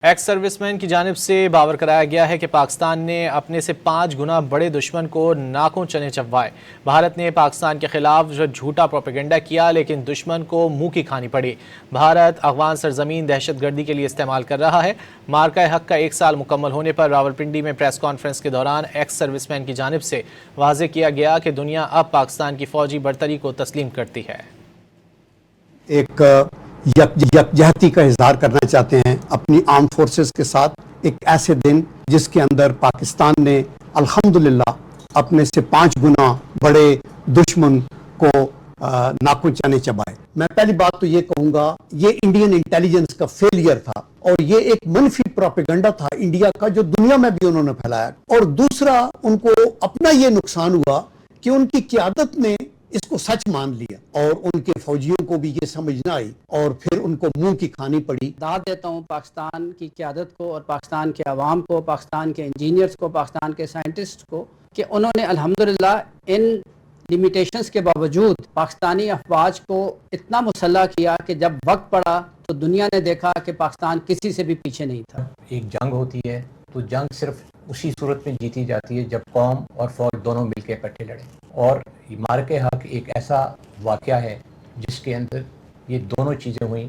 X service مین کی جانب سے باور کرایا گیا ہے کہ پاکستان نے اپنے سے 5 گنا بڑے دشمن کو ناکوں چنے چبوائے۔ بھارت نے پاکستان کے خلاف جھوٹا پروپیگنڈا کیا لیکن دشمن کو منہ کی کھانی پڑی۔ بھارت افغان سرزمین دہشت گردی کے لیے استعمال کر رہا ہے۔ مارکہ حق کا 1 سال مکمل ہونے پر راولپنڈی میں پریس کانفرنس کے دوران ایکس سروس مین کی جانب سے واضح کیا گیا کہ دنیا اب پاکستان کی فوجی برتری کو تسلیم کرتی ہے۔ ایک یکجہتی کا اظہار کرنا چاہتے ہیں اپنی آرم فورسز کے ساتھ، ایک ایسے دن جس کے اندر پاکستان نے الحمدللہ اپنے سے 5 گنا بڑے دشمن کو ناکوں چنے چبائے۔ میں پہلی بات تو یہ کہوں گا، یہ انڈین انٹیلیجنس کا فیلئر تھا اور یہ ایک منفی پروپیگنڈا تھا انڈیا کا جو دنیا میں بھی انہوں نے پھیلایا، اور دوسرا ان کو اپنا یہ نقصان ہوا کہ ان کی قیادت نے اس کو سچ مان لیا اور ان کے فوجیوں کو بھی یہ سمجھ نہ آئی اور پھر ان کو منہ کی کھانی پڑی۔ داد دیتا ہوں پاکستان کی قیادت کو اور پاکستان کے عوام کو، پاکستان کے انجینئرز کو، پاکستان کے سائنٹسٹ کو کہ انہوں نے الحمدللہ ان لیمیٹیشنز کے باوجود پاکستانی افواج کو اتنا مسلح کیا کہ جب وقت پڑا تو دنیا نے دیکھا کہ پاکستان کسی سے بھی پیچھے نہیں تھا۔ ایک جنگ ہوتی ہے تو جنگ صرف اسی صورت میں جیتی جاتی ہے جب قوم اور فوج دونوں مل کے اکٹھے لڑیں، اور مارکہ حق ایک ایسا واقعہ ہے جس کے اندر یہ دونوں چیزیں ہوئیں۔